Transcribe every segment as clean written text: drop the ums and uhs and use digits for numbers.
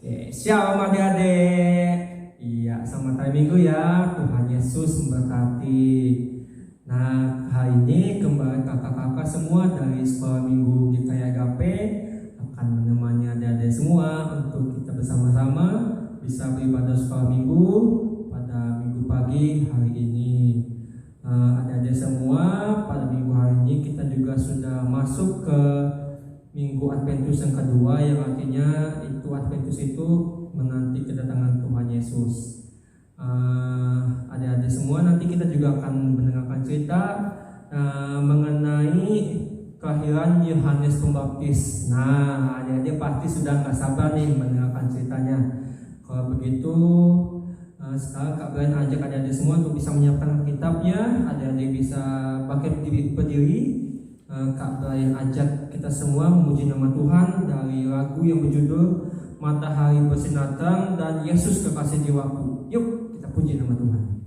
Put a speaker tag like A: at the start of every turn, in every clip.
A: Shalom adik-adik. Iya, selamat hari Minggu ya. Tuhan Yesus memberkati. Nah, hari ini kembali kakak-kakak semua dari sekolah minggu GKI Agape akan menemani adik-adik semua untuk kita bersama-sama bisa beribadah sekolah minggu pada minggu pagi hari ini. Adik-adik semua, pada minggu hari ini kita juga sudah masuk ke Minggu Adventus yang kedua, yang artinya itu Adventus itu menanti kedatangan Tuhan Yesus. Adik-adik semua, nanti kita juga akan mendengarkan cerita mengenai kelahiran Yohanes Pembaptis. Nah, adik-adik pasti sudah nggak sabar nih mendengarkan ceritanya. Kalau begitu, sekarang Kak Brian ajak adik-adik semua untuk bisa menyiapkan kitabnya. Adik-adik bisa pakai berdiri. Kak Brian ajak kita semua memuji nama Tuhan dari lagu yang berjudul Matahari Bersinar Terang dan Yesus Kekasih Jiwaku. Yuk kita puji nama Tuhan.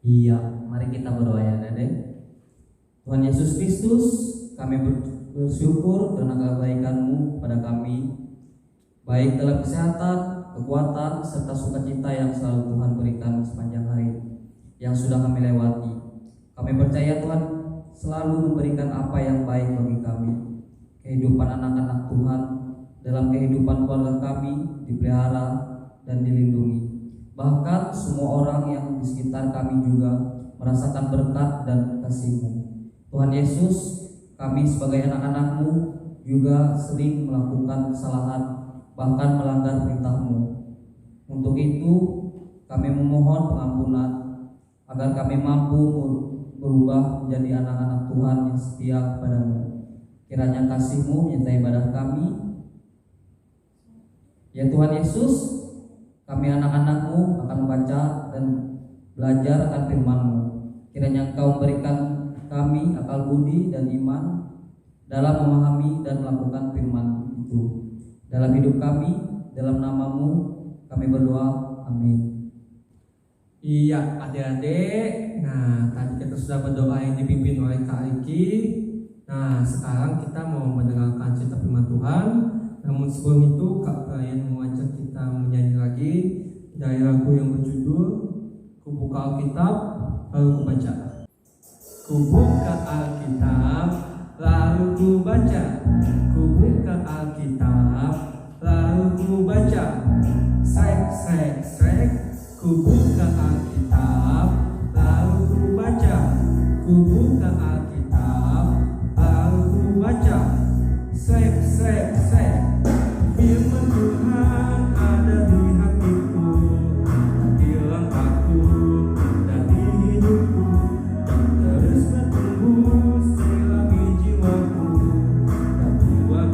B: Iya, mari kita berdoa ya Dede. Tuhan Yesus Kristus, kami bersyukur karena kebaikan-Mu pada kami. baik dalam kesehatan, kekuatan, serta sukacita yang selalu Tuhan berikan sepanjang hari yang sudah kami lewati. Kami percaya Tuhan selalu memberikan apa yang baik bagi kami. Kehidupan anak-anak Tuhan dalam kehidupan keluarga kami dipelihara dan dilindungi. Bahkan semua orang yang di sekitar kami juga merasakan berkat dan kasih-Mu. Tuhan Yesus, kami sebagai anak-anak-Mu juga sering melakukan kesalahan, bahkan melanggar perintah-Mu. Untuk itu kami memohon pengampunan agar kami mampu berubah menjadi anak-anak Tuhan yang setia kepada-Mu. Kiranya kasih-Mu menyertai ibadah kami. Ya Tuhan Yesus, kami anak-anak-Mu akan membaca dan belajar akan firman-Mu. Kiranya Engkau memberikan kami akal budi dan iman dalam memahami dan melakukan firman itu dalam hidup kami. Dalam nama-Mu kami berdoa, amin.
A: Iya adik-adik, nah tadi kita sudah berdoa yang dipimpin oleh Kak Iki. Nah sekarang kita mau mendengarkan cerita firman Tuhan. Namun sebelum itu Kak Brian mengajak kita menyanyi lagi dari lagu yang berjudul Ku Buka Alkitab Lalu Ku Baca. Ku buka Alkitab lalu ku baca, ku buka Alkitab lalu ku baca. Srek, ku buka Alkitab lalu ku baca, ku buka Alkitab lalu ku baca. Srek, firman Tuhan ada di hatiku, di langkahku dan di hidupku, dan terus bertumbuh selami jiwaku. Berbuah,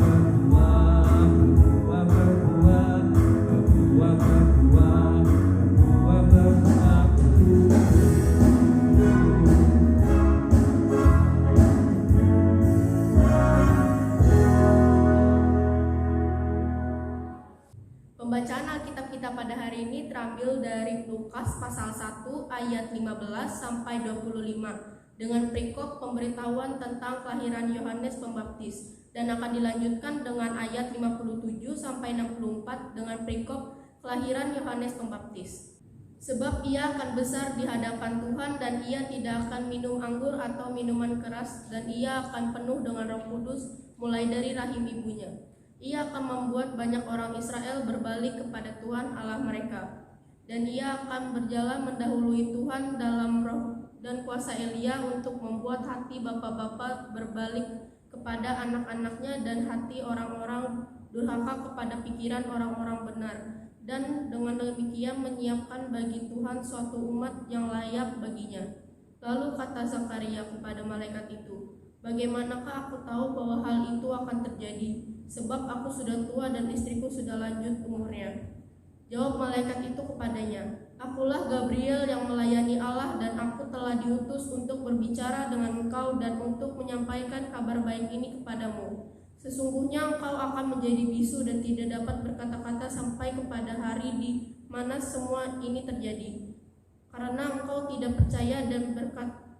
C: Pembacaan Alkitab kita pada hari ini terambil dari Lukas pasal 1 ayat 15 sampai 25 dengan perikop pemberitahuan tentang kelahiran Yohanes Pembaptis, dan akan dilanjutkan dengan ayat 57 sampai 64 dengan perikop kelahiran Yohanes Pembaptis. Sebab ia akan besar di hadapan Tuhan, dan ia tidak akan minum anggur atau minuman keras, dan ia akan penuh dengan Roh Kudus mulai dari rahim ibunya. Ia akan membuat banyak orang Israel berbalik kepada Tuhan Allah mereka, dan ia akan berjalan mendahului Tuhan dalam roh dan kuasa Elia untuk membuat hati bapa-bapa berbalik kepada anak-anaknya dan hati orang-orang durhaka kepada pikiran orang-orang benar, dan dengan demikian menyiapkan bagi Tuhan suatu umat yang layak baginya. Lalu kata Zakaria kepada malaikat itu, "Bagaimanakah aku tahu bahwa hal itu akan terjadi? Sebab aku sudah tua dan istriku sudah lanjut umurnya." Jawab malaikat itu kepadanya, "Akulah Gabriel yang melayani Allah, dan aku telah diutus untuk berbicara dengan engkau dan untuk menyampaikan kabar baik ini kepadamu. Sesungguhnya engkau akan menjadi bisu dan tidak dapat berkata-kata sampai kepada hari di mana semua ini terjadi. Karena engkau tidak percaya dan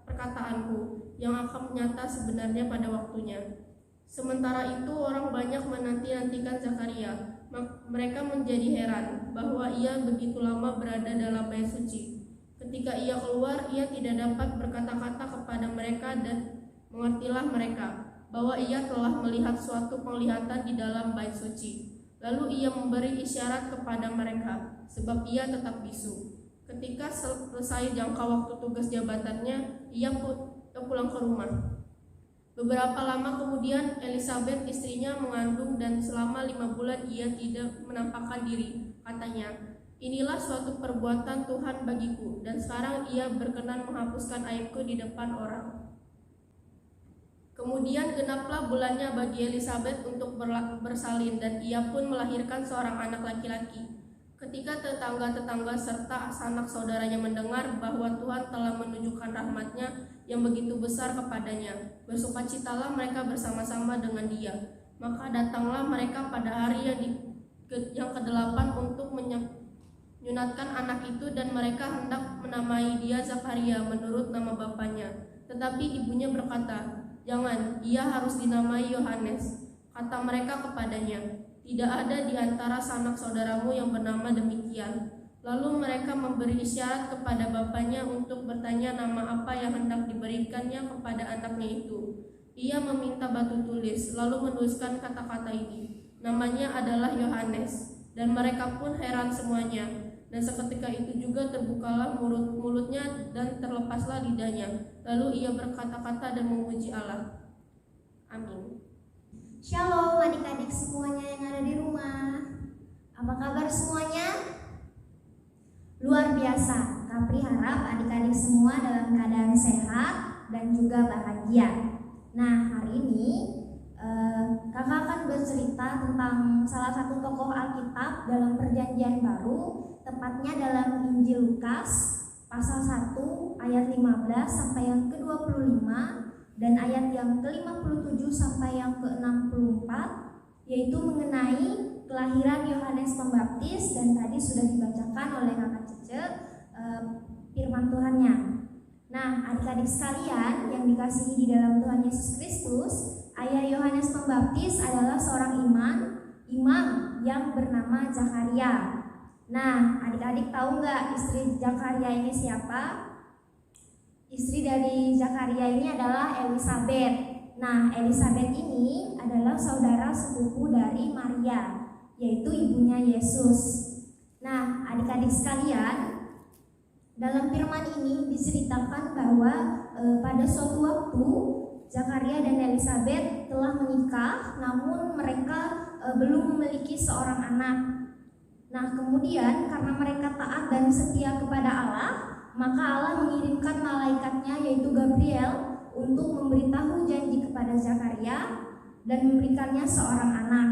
C: perkataanku yang akan nyata sebenarnya pada waktunya." Sementara itu orang banyak menanti-nantikan Zakaria. Mereka menjadi heran bahwa ia begitu lama berada dalam bait suci. Ketika ia keluar, ia tidak dapat berkata-kata kepada mereka, dan mengertilah mereka bahwa ia telah melihat suatu penglihatan di dalam bait suci. Lalu ia memberi isyarat kepada mereka, sebab ia tetap bisu. Ketika selesai jangka waktu tugas jabatannya, ia pulang ke rumah. Beberapa lama kemudian Elisabet istrinya mengandung, dan selama 5 bulan ia tidak menampakkan diri. Katanya, "Inilah suatu perbuatan Tuhan bagiku, dan sekarang ia berkenan menghapuskan aibku di depan orang." Kemudian genaplah bulannya bagi Elisabet untuk bersalin, dan ia pun melahirkan seorang anak laki-laki. Ketika tetangga-tetangga serta sanak saudaranya mendengar bahwa Tuhan telah menunjukkan rahmat-Nya yang begitu besar kepadanya, bersukacitalah mereka bersama-sama dengan dia. Maka datanglah mereka pada hari yang ke-8 untuk menyunatkan anak itu, dan mereka hendak menamai dia Zakaria menurut nama bapaknya. Tetapi ibunya berkata, "Jangan, ia harus dinamai Yohanes." Kata mereka kepadanya, Tidak ada di antara sanak saudaramu yang bernama demikian. Lalu mereka memberi isyarat kepada bapaknya untuk bertanya nama apa yang hendak diberikannya kepada anaknya itu. Ia meminta batu tulis, lalu menuliskan kata-kata ini. Namanya adalah Yohanes. Dan mereka pun heran semuanya. Dan seketika itu juga terbukalah mulutnya dan terlepaslah lidahnya. Lalu ia berkata-kata dan memuji Allah. Amin.
D: Shalom adik-adik semuanya yang ada di rumah. Apa kabar semuanya? Luar biasa. Kapri harap adik-adik semua dalam keadaan sehat dan juga bahagia. Nah, hari ini kakak akan bercerita tentang salah satu tokoh Alkitab dalam Perjanjian Baru, tepatnya dalam Injil Lukas pasal 1 ayat 15 sampai yang ke-25 dan ayat yang ke-57 sampai yang ke-64, yaitu mengenai kelahiran Yohanes Pembaptis, dan tadi sudah dibacakan oleh kakak Cece firman Tuhannya. Nah, adik-adik sekalian yang dikasihi di dalam Tuhan Yesus Kristus, ayah Yohanes Pembaptis adalah seorang imam yang bernama Zakaria. Nah, adik-adik tahu nggak istri Zakaria ini siapa? Istri dari Zakaria ini adalah Elisabet. Nah, Elisabet ini adalah saudara sepupu dari Maria, yaitu ibunya Yesus. Nah, adik-adik sekalian, dalam firman ini diceritakan bahwa pada suatu waktu Zakaria dan Elisabet telah menikah, namun mereka belum memiliki seorang anak. Nah, kemudian karena mereka taat dan setia kepada Allah, maka Allah mengirimkan malaikatnya yaitu Gabriel untuk memberitahu janji kepada Zakaria dan memberikannya seorang anak.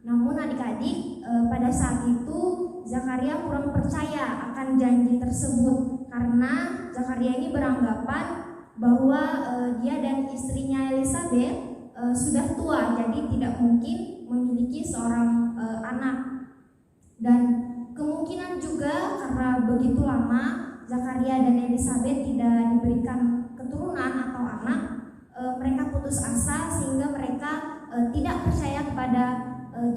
D: Namun adik-adik, pada saat itu Zakaria kurang percaya akan janji tersebut karena Zakaria ini beranggapan bahwa dia dan istrinya Elisabet sudah tua, jadi tidak mungkin memiliki seorang anak. Dan kemungkinan juga karena begitu lama Zakaria dan Elisabet tidak diberikan keturunan atau anak, mereka putus asa sehingga mereka tidak percaya kepada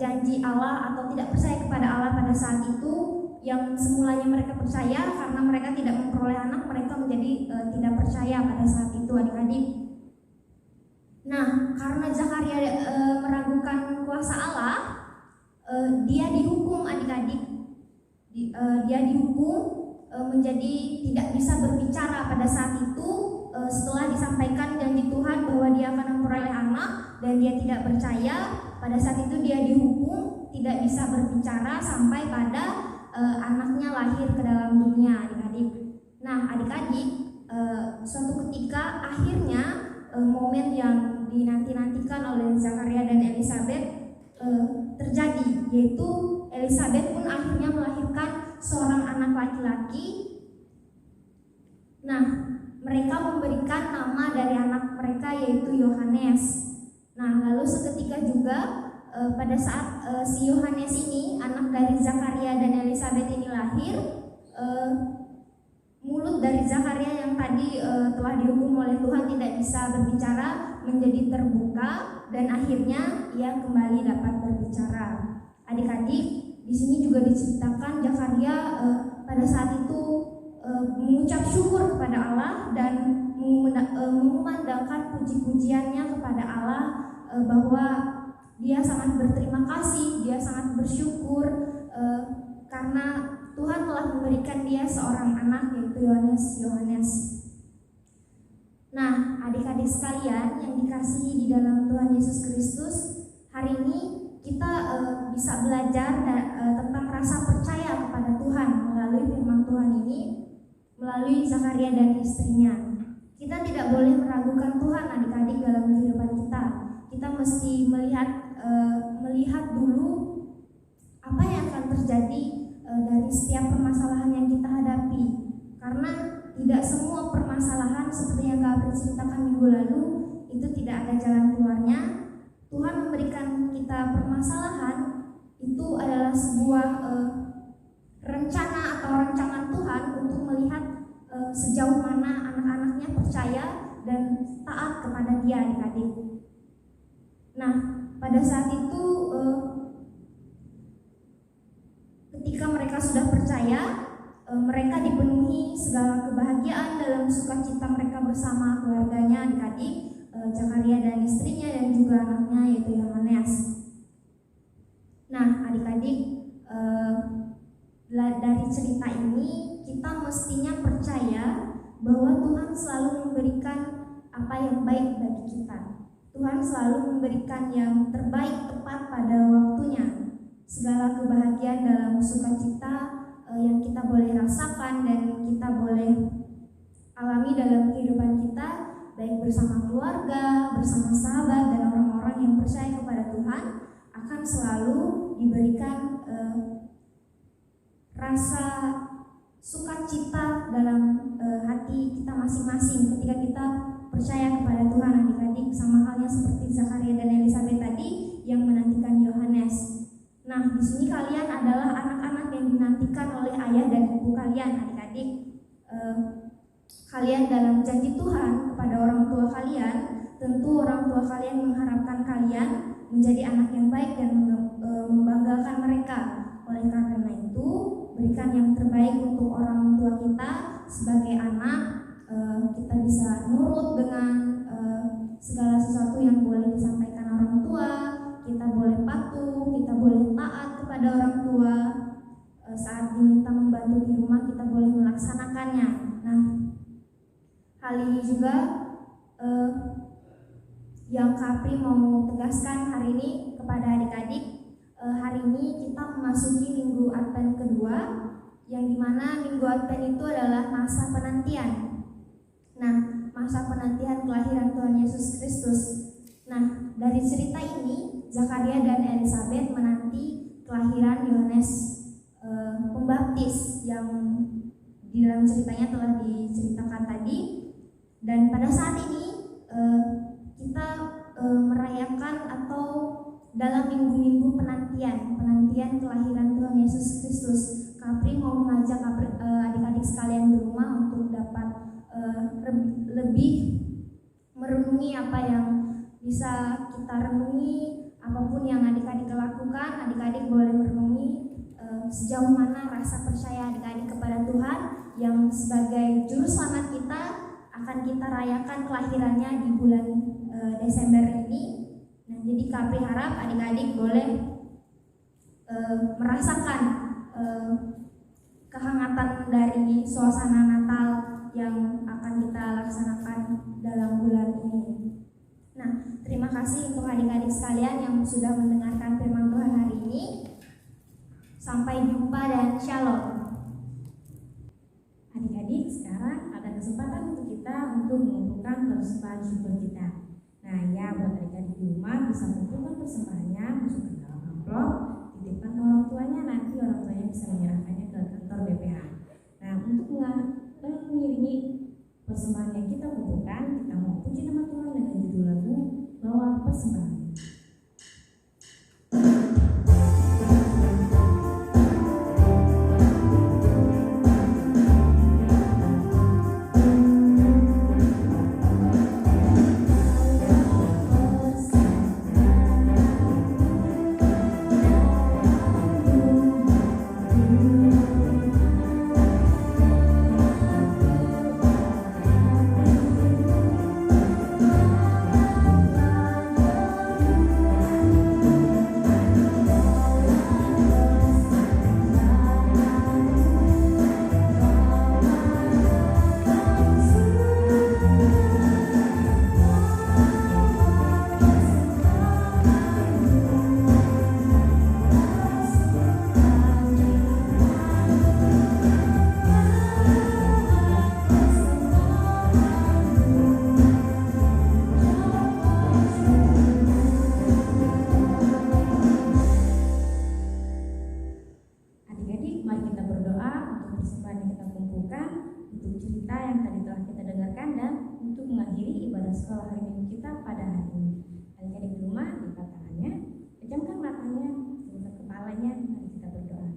D: janji Allah atau tidak percaya kepada Allah pada saat itu. Yang semulanya mereka percaya, karena mereka tidak memperoleh anak, mereka menjadi tidak percaya pada saat itu, adik-adik. Nah, karena Zakaria meragukan kuasa Allah, dia dihukum, adik-adik. Dia dihukum menjadi tidak bisa berbicara pada saat itu. Setelah disampaikan janji Tuhan bahwa dia akan memperoleh anak dan dia tidak percaya, pada saat itu dia dihukum tidak bisa berbicara sampai pada anaknya lahir ke dalam dunia, adik-adik. Nah, adik-adik, suatu ketika akhirnya momen yang dinanti-nantikan oleh Zakaria dan Elisabet terjadi, yaitu Elisabet pun akhirnya melahirkan seorang anak laki-laki. Nah, mereka memberikan nama dari anak mereka yaitu Yohanes. Nah, lalu seketika juga pada saat si Yohanes ini, anak dari Zakaria dan Elisabet ini lahir, mulut dari Zakaria yang tadi telah dihukum oleh Tuhan tidak bisa berbicara menjadi terbuka dan akhirnya ia kembali dapat berbicara. Adik-adik, di sini juga diceritakan Zakaria pada saat itu mengucap syukur kepada Allah dan mengumandangkan puji-pujiannya kepada Allah, bahwa dia sangat berterima kasih, dia sangat bersyukur karena Tuhan telah memberikan dia seorang anak yaitu Yohanes. Nah, adik-adik sekalian yang dikasihi di dalam Tuhan Yesus Kristus, hari ini kita bisa belajar tentang rasa percaya kepada Tuhan melalui firman Tuhan ini, melalui Zakaria dan istrinya. Kita tidak boleh meragukan Tuhan, adik-adik, dalam kehidupan kita. Kita mesti melihat dulu apa yang akan terjadi dari setiap permasalahan yang kita hadapi, karena tidak semua permasalahan seperti yang Kak ceritakan minggu lalu itu tidak ada jalan keluarnya. Tuhan memberikan kita permasalahan itu adalah sebuah rencana atau rancangan Tuhan untuk melihat sejauh mana anak-anaknya percaya dan taat kepada Dia, adik-adik. Nah, pada saat itu ketika mereka sudah percaya, mereka dipenuhi segala kebahagiaan dalam sukacita mereka bersama keluarganya, adik-adik, Zakaria dan istrinya dan juga anaknya yaitu Yohanes. Nah, adik-adik, dari cerita ini kita mestinya percaya bahwa Tuhan selalu memberikan apa yang baik bagi kita. Tuhan selalu memberikan yang terbaik tepat pada waktunya. Segala kebahagiaan dalam sukacita yang kita boleh rasakan dan kita boleh alami dalam kehidupan kita, baik bersama keluarga, bersama sahabat dan orang-orang yang percaya kepada Tuhan, akan selalu diberikan rasa sukacita dalam hati kita masing-masing ketika kita percaya kepada Tuhan, adik-adik, sama halnya seperti Zakaria dan Elisabeth tadi yang menantikan Yohanes. Nah, di sini kalian adalah anak-anak yang dinantikan oleh ayah dan ibu kalian, adik-adik. Kalian dalam janji Tuhan kepada orang tua kalian, tentu orang tua kalian mengharapkan kalian menjadi anak yang baik dan membanggakan mereka. Oleh karena itu, berikan yang terbaik untuk orang tua kita sebagai anak. Kita bisa nurut dengan segala sesuatu yang boleh disampaikan orang tua. Kita boleh patuh, kita boleh taat kepada orang tua. Saat diminta membantu di rumah, kita boleh melaksanakannya. Nah, hal ini juga yang Kapri mau tegaskan hari ini kepada adik-adik. Hari ini kita memasuki minggu Advent kedua, yang dimana minggu Advent itu adalah masa penantian. Nah, masa penantian kelahiran Tuhan Yesus Kristus. Nah, dari cerita ini Zakaria dan Elisabeth menanti kelahiran Yohanes Pembaptis yang di dalam ceritanya telah diceritakan tadi. Dan pada saat ini kita merayakan atau dalam minggu-minggu penantian kelahiran Tuhan Yesus Kristus. Kapri mau mengajak adik-adik sekalian di rumah untuk dapat lebih merenungi apa yang bisa kita renungi. Apapun yang adik-adik lakukan, adik-adik boleh merenungi sejauh mana rasa percaya adik-adik kepada Tuhan yang sebagai juru selamat kita akan kita rayakan kelahirannya di bulan Desember ini. Nah, jadi Kapri harap adik-adik boleh merasakan kehangatan dari suasana Natal yang akan kita laksanakan dalam bulan ini. Nah, terima kasih untuk adik-adik sekalian yang sudah mendengarkan firman Tuhan hari ini. Sampai jumpa dan shalom.
E: Adik-adik, sekarang ada kesempatan untuk kita untuk mengumpulkan persembahan syukur kita. Nah ya, buat adik-adik di rumah bisa mengumpulkan persembahannya, masukkan dalam amplop, titipkan ke orang tuanya, nanti orang tuanya bisa menyerahkannya ke kantor BPH. Nah, untuk mengiringi persembahan yang kita kumpulkan, kita mau puji nama Tuhan dengan judul lagu Bawa Persembahan. Sekolah hari minggu kita pada hari ini. Adik-adik di rumah, lipat tangannya, pejamkan matanya, angkat kepalanya, mari kita berdoa.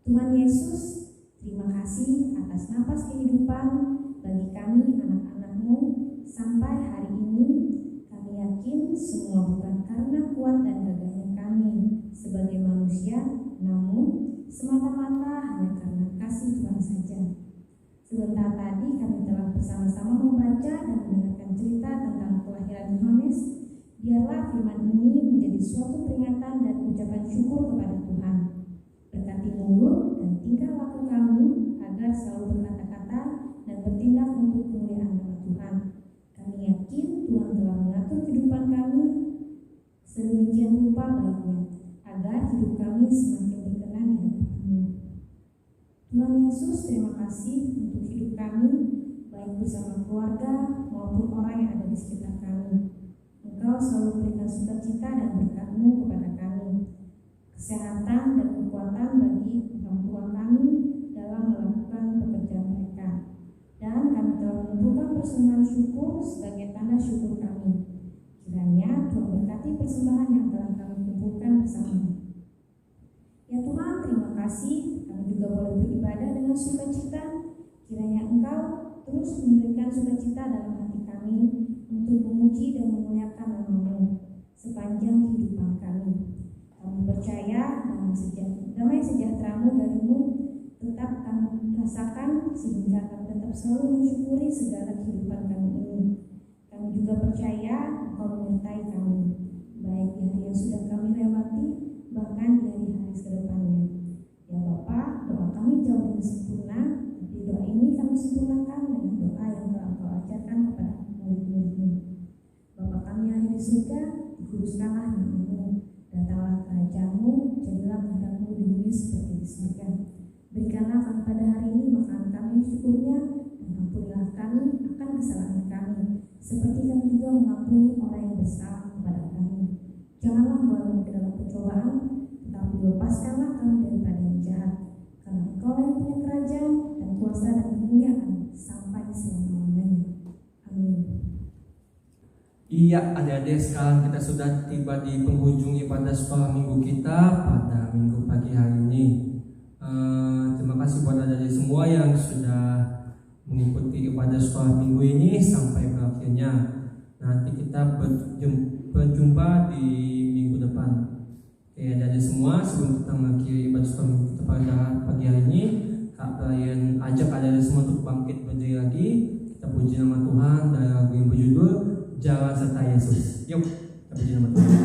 E: Tuhan Yesus, terima kasih atas napas kehidupan bagi kami anak-anak-Mu sampai hari ini. Kami yakin semua bukan karena kuat dan gagahnya kami, sebagai manusia, namun semata-mata hanya karena kasih Tuhan saja. Sebentar tadi kami telah bersama-sama membaca dan mendengarkan cerita tentang kelahiran Yohanes. Biarlah firman ini menjadi suatu peringatan dan ucapan syukur kepada Tuhan. Berkati mulut dan tingkah laku kami agar selalu berkata-kata dan bertindak untuk kemuliaan nama Tuhan. Kami yakin Tuhan telah mengatur kehidupan kami sedemikian rupa baiknya, agar hidup kami semakin berkenan di hadapan-Mu. Tuhan Yesus, terima kasih untuk hidup kami, baik bersama keluarga maupun orang yang ada di sekitar kami. Engkau selalu berikan sukacita dan berkat-Mu kepada kami, kesehatan dan kekuatan bagi orang tua kami dalam melakukan pekerjaan mereka. Dan kami telah mengumpulkan persembahan syukur sebagai tanda syukur kami. Kiranya Tuhan berkati persembahan yang telah kami kumpulkan bersama. Ya Tuhan, terima kasih kami juga boleh beribadah dengan sukacita. Kiranya Engkau terus memberikan sukacita dalam hati kami untuk memuji dan memuliakan nama-Mu sepanjang kehidupan kami. Kami percaya damai sejahtera-Mu dari-Mu tetap kami rasakan sehingga kami tetap selalu mensyukuri segala kehidupan kami ini. Kami juga percaya Engkau menyertai kami, baik di hari yang sudah kami lewati, bahkan di hari-hari ke depannya. Ya Bapa, doa kami jauh lebih sempurna, tapi doa ini kami sempurnakan dengan doa yang telah Engkau ajarkan kepada murid-murid-Mu. Bapa kami yang ada di surga, dikuduskanlah nama-Mu, datanglah kerajaan-Mu, jadilah kehendak-Mu di bumi seperti di surga. Berikanlah kami pada hari ini makanan kami secukupnya, dan ampunilah kami akan kesalahan kami, seperti kami juga mengampuni orang yang bersalah kepada kami. Janganlah membawa kami ke dalam pencobaan, tetapi lepaskanlah kami daripada yang jahat. Karena Engkau yang punya kerajaan dan kuasa dan kemuliaan sampai selama-lamanya. Amin.
A: Iya, adik-adik, sekarang kita sudah tiba di penghujung ibadah sekolah minggu kita pada minggu pagi hari ini. Terima kasih buat adik-adik semua yang sudah mengikuti ibadah sekolah minggu ini sampai berakhirnya. Nanti kita berjumpa di minggu depan. Oke, adik-adik semua, sebelum kita mengakhiri ibadah sekolah minggu kita pada pagi hari ini, Kak Brian ajak adik-adik semua untuk bangkit berdiri lagi. Kita puji nama Tuhan dari lagu yang berjudul Jalan Serta Yesus. Yuk, kita puji nama Tuhan.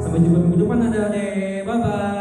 A: Sampai jumpa minggu depan adik-adik. Bye-bye.